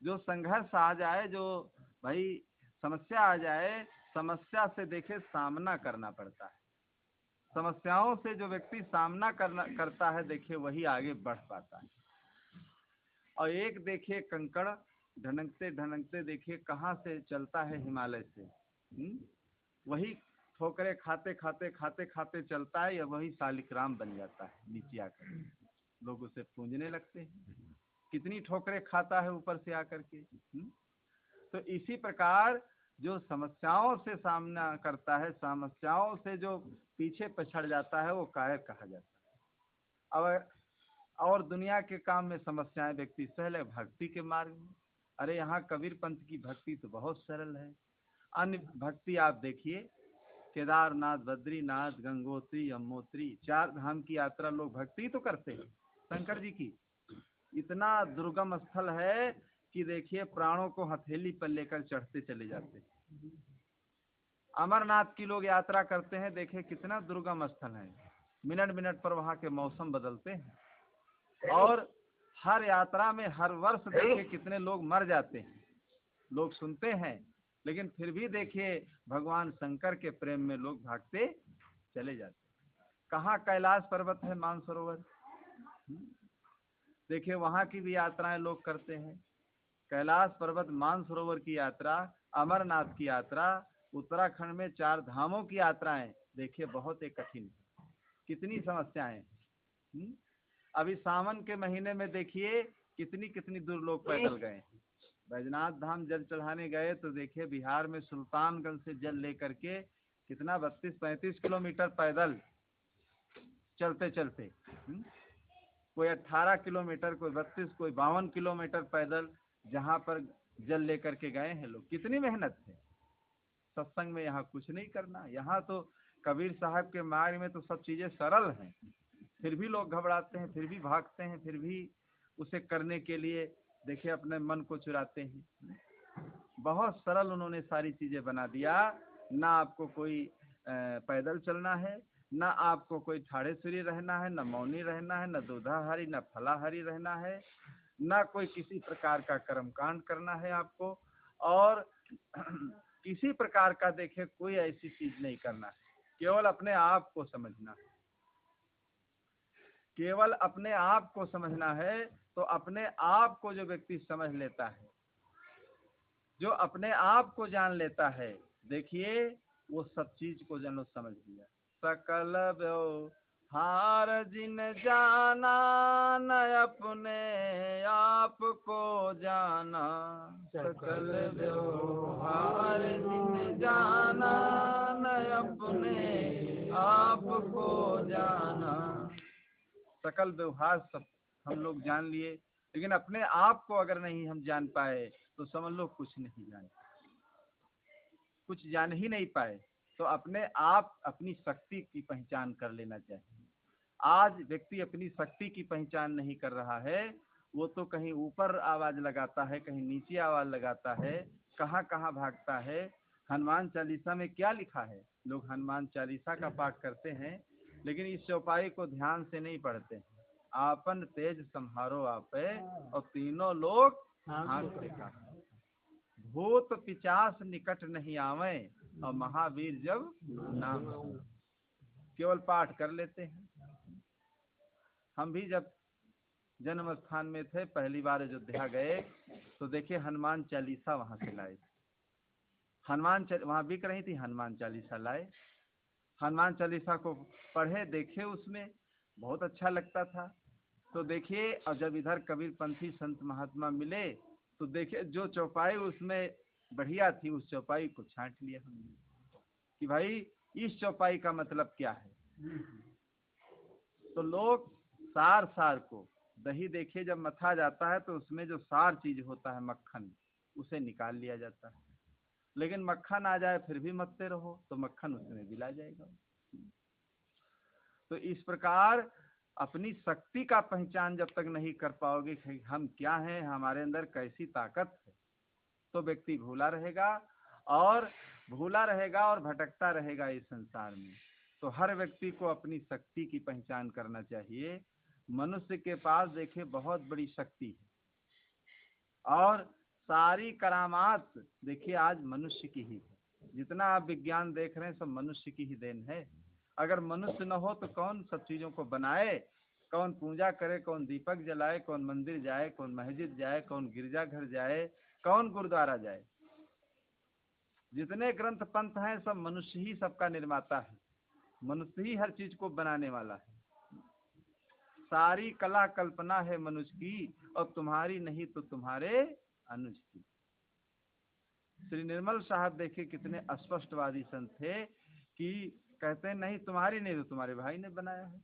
जो संघर्ष आ जाए, जो भाई समस्या आ जाए, समस्या से देखे सामना करना पड़ता है। समस्याओं से जो व्यक्ति सामना करता है, देखिए वही आगे बढ़ पाता है। और एक देखिए कंकड़ ढनकते ढनकते देखिए कहाँ से चलता है, हिमालय से। वही ठोकरे खाते खाते खाते खाते चलता है, या वही शालिग्राम बन जाता है नीचे आकर। लोग उसे पूजने लगते हैं, कितनी ठोकरे खाता है ऊपर से आकर के। तो इसी प्रकार जो समस्याओं से सामना करता है, समस्याओं से जो पीछे पछड़ जाता है, वो कायर कहा जाता है। और दुनिया के काम में समस्याएं व्यक्ति सहले भक्ति के मार्ग में। अरे यहाँ कबीर पंथ की भक्ति तो बहुत सरल है। अन्य भक्ति आप देखिए, केदारनाथ, बद्रीनाथ, गंगोत्री, यमुनोत्री, 4 धाम की यात्रा लोग भक्ति तो करते हैं शंकर जी की। इतना दुर्गम स्थल है कि देखिए प्राणों को हथेली पर लेकर चढ़ते चले जाते हैं। अमरनाथ की लोग यात्रा करते हैं, देखिए कितना दुर्गम स्थल है। मिनट मिनट पर वहाँ के मौसम बदलते हैं, और हर यात्रा में हर वर्ष देखिए कितने लोग मर जाते हैं। लोग सुनते हैं, लेकिन फिर भी देखिए भगवान शंकर के प्रेम में लोग भागते चले जाते हैं। कहाँ कैलाश पर्वत है, मानसरोवर, देखिए वहाँ की भी यात्राएं लोग करते हैं। कैलाश पर्वत, मानसरोवर की यात्रा, अमरनाथ की यात्रा, उत्तराखंड में 4 धामों की यात्राएं देखिए बहुत ही कठिन, कितनी समस्याएं। अभी सावन के महीने में देखिए कितनी कितनी दूर लोग पैदल गए। बैजनाथ धाम जल चढ़ाने गए तो देखिए बिहार में सुल्तानगंज से जल लेकर के कितना 32-35 किलोमीटर पैदल चलते चलते, कोई 18 किलोमीटर, कोई 32, कोई 52 किलोमीटर पैदल जहाँ पर जल लेकर के गए हैं लोग। कितनी मेहनत है। सत्संग में यहाँ कुछ नहीं करना, यहाँ तो कबीर साहब के मार्ग में तो सब चीजें सरल हैं, फिर भी लोग घबराते हैं, फिर भी भागते हैं, फिर भी उसे करने के लिए देखिए अपने मन को चुराते हैं। बहुत सरल उन्होंने सारी चीजें बना दिया। ना आपको कोई पैदल चलना है, ना आपको कोई ठाड़ेश्वरी रहना है, ना मौनी रहना है, ना दूधाहारी, ना फलाहारी रहना है, ना कोई किसी प्रकार का कर्मकांड करना है आपको, और किसी प्रकार का देखिए कोई ऐसी चीज नहीं करना है। केवल अपने आप को समझना है, केवल अपने आप को समझना है। तो अपने आप को जो व्यक्ति समझ लेता है, जो अपने आप को जान लेता है, देखिए वो सब चीज को जनो समझ लिया। सकल व्यवहार जिन जाना, न अपने आप को जाना। सकल व्यवहार जिन जाना, न अपने आप को जाना। सकल व्यवहार सब हम लोग जान लिए, लेकिन अपने आप को अगर नहीं हम जान पाए तो समझ लो कुछ नहीं जान, कुछ जान ही नहीं पाए। तो अपने आप, अपनी शक्ति की पहचान कर लेना चाहिए। आज व्यक्ति अपनी शक्ति की पहचान नहीं कर रहा है, वो तो कहीं ऊपर आवाज लगाता है, कहीं नीचे आवाज लगाता है, कहाँ कहाँ भागता है। हनुमान चालीसा में क्या लिखा है? लोग हनुमान चालीसा का पाठ करते हैं, लेकिन इस चौपाई को ध्यान से नहीं पढ़ते हैं। आपन तेज संहारो आपे, और तीनों लोग हाथ देखा। भूत पिचास निकट नहीं आवे, और महावीर जब नाम। केवल पाठ कर लेते हैं। हम भी जब जन्म स्थान में थे, पहली बार अयोध्या गए तो देखे हनुमान चालीसा वहां से लाए। वहां बिक रही थी, हनुमान चालीसा लाए, हनुमान चालीसा को पढ़े, देखे, उसमें बहुत अच्छा लगता था। तो देखिए, और जब इधर कबीर पंथी संत महात्मा मिले तो देखिए जो चौपाई उसमें बढ़िया थी, उस चौपाई को छांट लिया हमने कि भाई इस चौपाई का मतलब क्या है। तो लोग सार सार को, दही देखिए जब मथा जाता है तो उसमें जो सार चीज होता है मक्खन, उसे निकाल लिया जाता है। लेकिन मक्खन आ जाए फिर भी मत्ते रहो तो मक्खन उसमें मिला जाएगा। तो इस प्रकार अपनी शक्ति का पहचान जब तक नहीं कर पाओगे कि हम क्या हैं, हमारे अंदर कैसी ताकत है, तो व्यक्ति भूला रहेगा और भटकता रहेगा इस संसार में। तो हर व्यक्ति को अपनी शक्ति की पहचान करना चाहिए। मनुष्य के पास देखिए बहुत बड़ी शक्ति है, और सारी करामात देखिए आज मनुष्य की ही है। जितना आप विज्ञान देख रहे हैं सब मनुष्य की ही देन है। अगर मनुष्य न हो तो कौन सब चीजों को बनाए, कौन पूजा करे, कौन दीपक जलाए, कौन मंदिर जाए, कौन मस्जिद जाए, कौन गिरजाघर जाए, कौन गुरुद्वारा जाए। जितने ग्रंथ पंथ हैं सब मनुष्य ही सबका निर्माता है, मनुष्य ही हर चीज को बनाने वाला है। सारी कला कल्पना है मनुष्य की, और तुम्हारी नहीं तो तुम्हारे अनुज की। श्री निर्मल साहब देखिए कितने अस्पष्टवादी संत थे कि कहते हैं नहीं तुम्हारी नहीं तो तुम्हारे भाई ने बनाया है।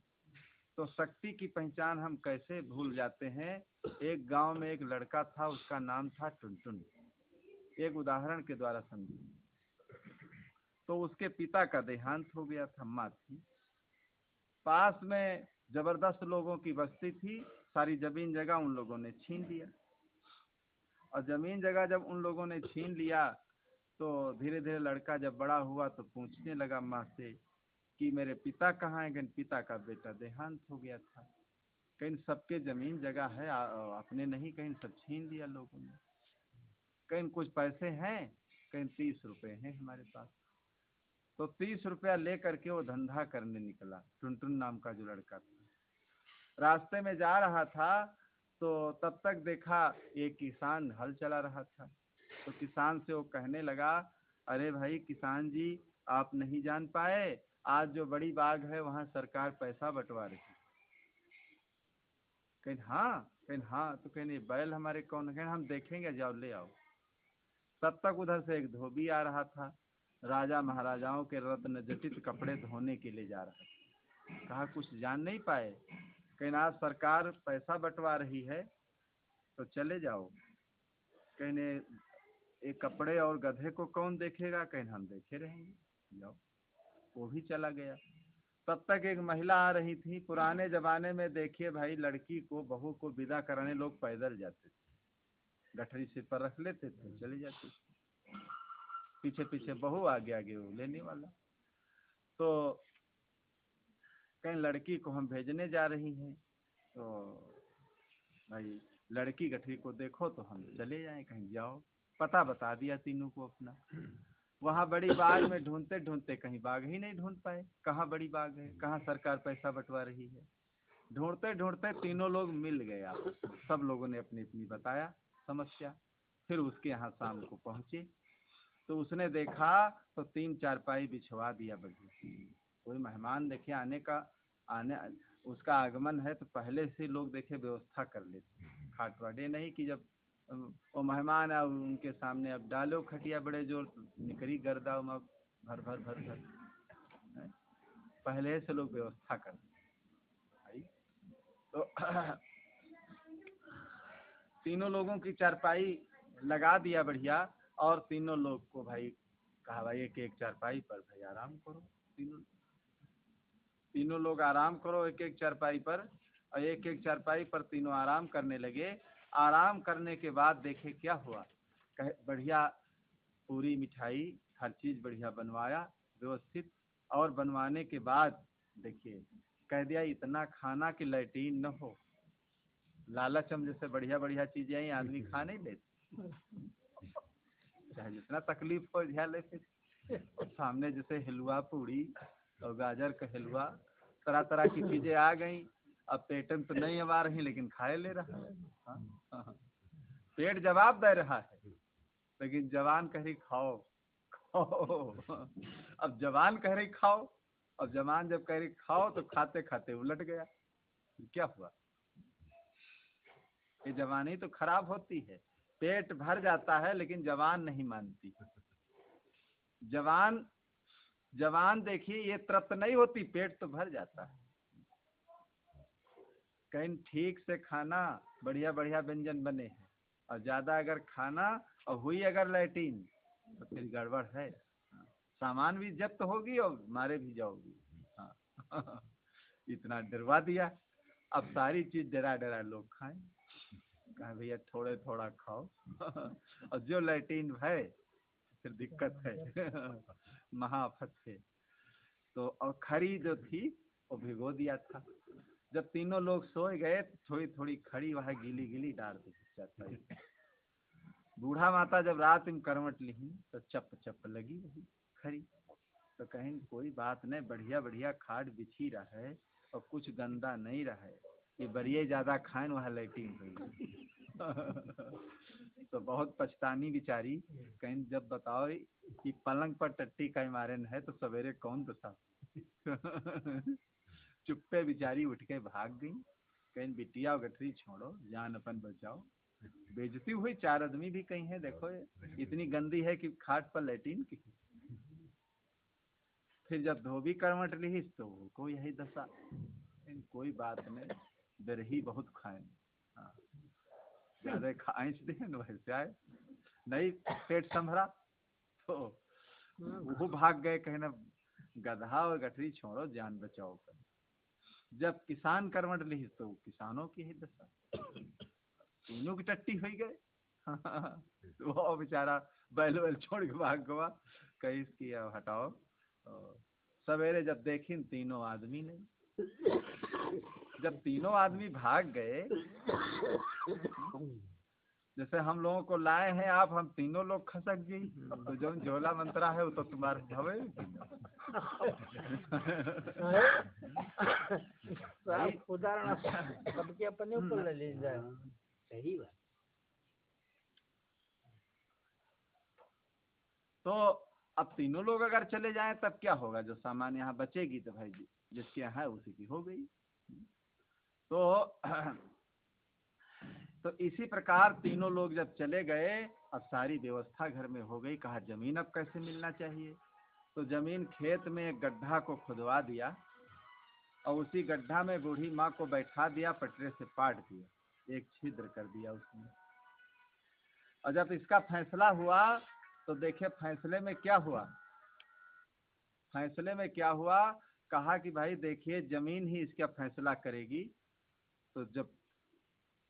तो शक्ति की पहचान हम कैसे भूल जाते हैं। एक गांव में एक लड़का था, उसका नाम था टुनटुन। एक उदाहरण के द्वारा समझिए। तो उसके पिता का देहांत हो गया था, माँ थी। पास में जबरदस्त लोगों की बस्ती थी, सारी जमीन जगह उन लोगों ने छीन लिया। और जमीन जगह जब उन लोगों ने छीन लिया तो धीरे धीरे लड़का जब बड़ा हुआ तो पूछने लगा माँ से कि मेरे पिता कहाँ हैं। कहीं पिता का बेटा देहांत हो गया था, कहीं सबके जमीन जगह है, अपने नहीं, कहीं सब छीन लिया लोगों ने। कहीं कुछ पैसे हैं, कहीं 30 रुपए हैं हमारे पास। तो 30 रुपया ले करके वो धंधा करने निकला, टुनटुन नाम का जो लड़का था। रास्ते में जा रहा था तो तब तक देखा एक किसान हल चला रहा था। तो किसान से वो कहने लगा, अरे भाई किसान जी, आप नहीं जान पाए, आज जो बड़ी बाग है वहाँ सरकार पैसा बंटवा रही है। कहीं हाँ, तो कहीं बैल हमारे कौन, कहीं हम देखेंगे, जाओ ले आओ। तब तक उधर से एक धोबी आ रहा था, राजा महाराजाओं के रत्न जटित कपड़े धोने के लिए जा रहा था। कहा कुछ जान नहीं पाए, कहीं आज सरकार पैसा बंटवा रही है तो चले जाओ। कहने एक कपड़े और गधे को कौन देखेगा, कहीं हम देखे रहेंगे, जाओ। वो भी चला गया। तब तक एक महिला आ रही थी। पुराने जमाने में देखिए भाई, लड़की को बहू को विदा कराने लोग पैदल जाते थे, गठरी सिर पर रख लेते थे, चले जाते थे, पीछे पीछे बहू, आगे आगे वो लेने वाला। तो कहीं लड़की को हम भेजने जा रही हैं, तो भाई लड़की गठरी को देखो तो हम चले जाएं, कहीं जाओ। पता बता दिया तीनों को अपना। वहाँ बड़ी बाग में ढूंढते ढूंढते कहीं बाग ही नहीं ढूंढ पाए, कहाँ बड़ी बाग है, कहाँ सरकार पैसा बंटवा रही है। ढूंढते ढूंढते तीनों लोग मिल गए आपस में। सब लोगों ने अपनी अपनी बताया समस्या। फिर उसके यहाँ शाम को पहुँचे तो उसने देखा तो 3 चारपाई बिछवा दिया बढ़िया। कोई मेहमान देखे आने उसका आगमन है तो पहले से लोग देखे व्यवस्था कर लेते, खाट वाटे नहीं कि जब वो मेहमान है उनके सामने अब डालो खटिया बड़े जोर निकरी गर्दा भर भर भर भर, पहले से लोग व्यवस्था करते। तो तीनों लोगों की चारपाई लगा दिया बढ़िया, और तीनों लोग को भाई कहा भाई एक एक चारपाई पर भाई आराम करो। तीनों लोग आराम करो एक एक चारपाई पर, और एक एक चारपाई पर तीनों आराम करने लगे। आराम करने के बाद देखे क्या हुआ, बढ़िया पूरी मिठाई हर चीज बढ़िया बनवाया व्यवस्थित। और बनवाने के बाद देखिए कह दिया इतना खाना कि लैट्रीन न हो। लालच हम जैसे बढ़िया बढ़िया चीजें आई आदमी खा नहीं लेते, चाहे जितना तकलीफ हो झेल लेते। सामने जैसे हिलवा पूड़ी और गाजर का हलवा, तरह तरह की चीजें आ गई। अब पेट में तो नहीं अब आ रही लेकिन खाए ले रहा है। हाँ। पेट जवाब दे रहा है लेकिन जवान कह रही खाओ खाओ। अब जवान कह रही खाओ, अब जवान जब कह रही खाओ तो खाते खाते उलट गया। क्या हुआ, ये जवानी तो खराब होती है। पेट भर जाता है लेकिन जवान नहीं मानती। जवान देखिए ये तृप्त नहीं होती, पेट तो भर जाता है। कहीं ठीक से खाना, बढ़िया बढ़िया व्यंजन बने हैं, और ज्यादा अगर खाना और हुई अगर लैट्रीन तो फिर गड़बड़ है। सामान भी जब्त होगी और मारे भी जाओगी। हाँ। इतना डरवा दिया। अब सारी चीज डरा डरा लोग खाएं। कहा भैया थोड़े थोड़ा खाओ। और जो लैट्रीन है फिर दिक्कत है। महाआफत है। तो और खड़ी जो थी वो भिगो दिया था। जब तीनों लोग सो गए तो थोड़ी थोड़ी खड़ी वह गीली गीली डाल दी। बूढ़ा माता जब रात में करवट ली तो चप चप लगी वही खड़ी। तो कहीं कोई बात नहीं, बढ़िया बढ़िया खाट बिछी रहे और कुछ गंदा नहीं रहे, ये बरिए ज्यादा खाएं वहाँ लैट्रिन हुई। तो बहुत पछतानी बिचारी, कहीं जब बताओ कि पलंग पर टट्टी कहीं मारे न है तो सवेरे कौन दशा। चुप्पे बिचारी उठ के भाग गई, कहीं बिटिया गठरी छोड़ो जान अपन बचाओ। बेइज्जती हुई, 4 आदमी भी कहीं है, देखो इतनी गंदी है कि खाट पर लैट्रिन की। फिर जब धोबी करवट ली तो को यही दशा। कोई बात नहीं, बिरही बहुत खाए, हाँ ज्यादा खाए दिन वैसे आए नहीं पेट संभरा तो वो भाग गए, कहे ना गधा और गठरी छोड़ो जान बचाओ कर। जब किसान करवट ली तो किसानों की ही दशा, तीनों की टट्टी हुई गए। तो वो बेचारा बैल वैल छोड़ के भाग गवा, कहीं इसकी अब हटाओ। सवेरे जब देखी तीनों आदमी नहीं, जब तीनों आदमी भाग गए, जैसे हम लोगों को लाए हैं आप, हम तीनों लोग खसक गई, तो जो झोला मंत्रा है वो तो तुम्हारे हवे। उदाहरण सबके अपने ऊपर ले ली जाए, सही बात। तो अब तीनों लोग अगर चले जाएं तब क्या होगा, जो सामान यहाँ बचेगी तो भाई जिसके यहाँ है उसी की हो गई। तो इसी प्रकार तीनों लोग जब चले गए, अब सारी व्यवस्था घर में हो गई। कहा जमीन अब कैसे मिलना चाहिए, तो जमीन खेत में एक गड्ढा को खुदवा दिया और उसी गड्ढा में बूढ़ी माँ को बैठा दिया, पटरे से पाट दिया, एक छिद्र कर दिया उसमें। और जब इसका फैसला हुआ तो देखे फैसले में क्या हुआ, फैसले में क्या हुआ, कहा कि भाई देखिए जमीन ही इसका फैसला करेगी। तो जब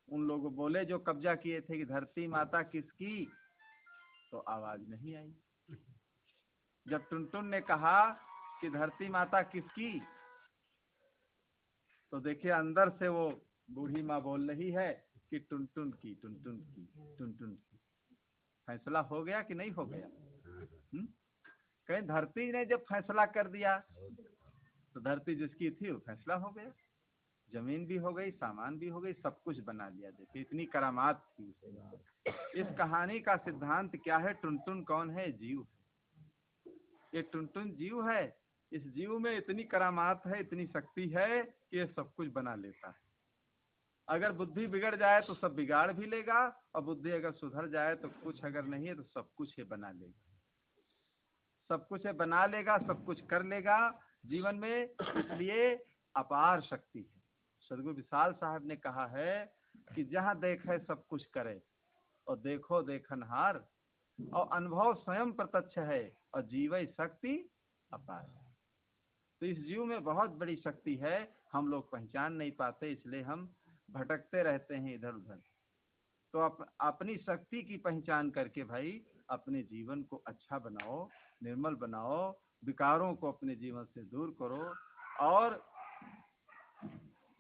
उन लोगों बोले जो कब्जा किए थे कि धरती माता किसकी, तो आवाज नहीं आई। जब टुनटुन ने कहा कि धरती माता किसकी, तो देखिए अंदर से वो बूढ़ी माँ बोल रही है कि टुनटुन की, टुनटुन की, टुनटुन की। फैसला हो गया कि नहीं हो गया? कहीं धरती ने जब फैसला कर दिया तो धरती जिसकी थी वो फैसला हो गया, जमीन भी हो गई, सामान भी हो गई, सब कुछ बना दिया। देखिए इतनी करामात थी उसे। इस कहानी का सिद्धांत क्या है? टुनटुन कौन है? जीव। ये टुनटुन जीव है, इस जीव में इतनी करामात है, इतनी शक्ति है कि ये सब कुछ बना लेता है। अगर बुद्धि बिगड़ जाए तो सब बिगाड़ भी लेगा, और बुद्धि अगर सुधर जाए तो कुछ अगर नहीं है तो सब कुछ ये बना लेगा, सब कुछ ये बना लेगा, सब कुछ कर लेगा जीवन में। इसलिए अपार शक्ति है। सदगुरु विशाल साहब ने कहा है कि जहाँ देखे सब कुछ करे, और देखो देखनहार, और अनुभव स्वयं प्रत्यक्ष है, और जीवई शक्ति अपार है। तो इस जीव में बहुत बड़ी शक्ति है, हम लोग पहचान नहीं पाते, इसलिए हम भटकते रहते हैं इधर उधर। तो अपनी शक्ति की पहचान करके भाई अपने जीवन को अच्छा बनाओ, निर्मल बनाओ, विकारों को अपने जीवन से दूर करो, और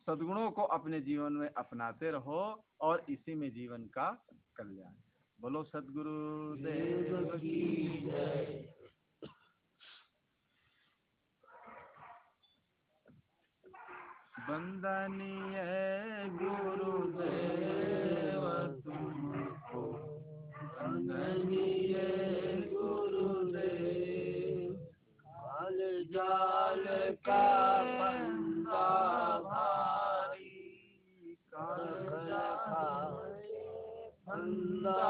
सद्गुणों को अपने जीवन में अपनाते रहो, और इसी में जीवन का कल्याण। बोलो सद्गुरु देव की जय। वंदनीय गुरुदेव तुमको, वंदनीय गुरुदेव। काल जाल का फंदा भारी, फंदा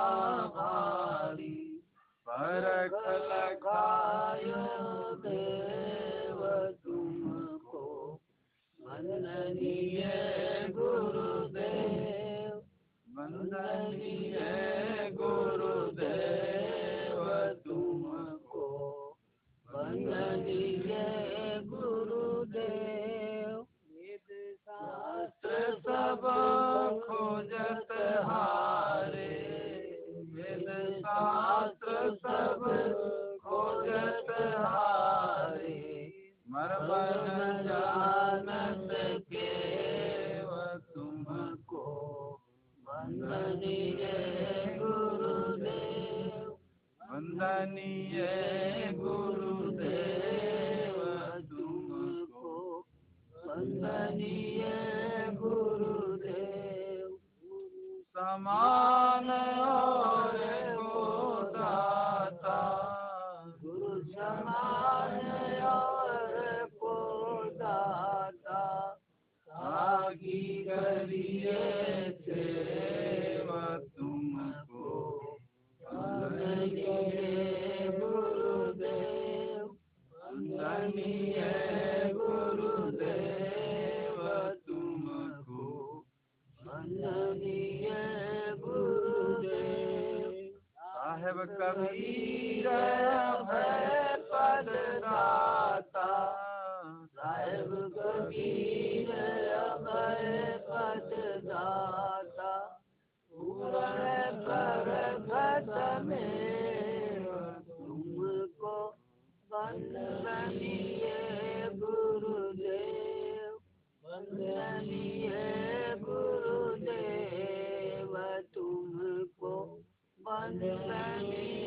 भारी, परख लगायो देव तुमको, वंदनीय गुरुदेव, वंदनीय गुरुदेव तुमको, वंदनीय गुरुदेव। वेद शास्त्र सब खोजत हारे, वेद शास्त्र सब खोजत हारे, मर्म न जानत केव तुमको, वंदनीय गुरुदेव, वंदनीय गुरुदेव समान और को दाता, गुरु समान और को दाता, आगे करिए सेवा तुमको, वंदनीय गुरुदेव, वंदनीय गुरुदेव तुमको, वंदनीय गुरुदेव। साहेब कबीर अभय पद दाता, साहेब कबीर अभय पद दाता, पूर्ण बरगद में तुमको, वंदनीय गुरुदेव, वंदनीय गुरुदेव तुमको, वंदनीय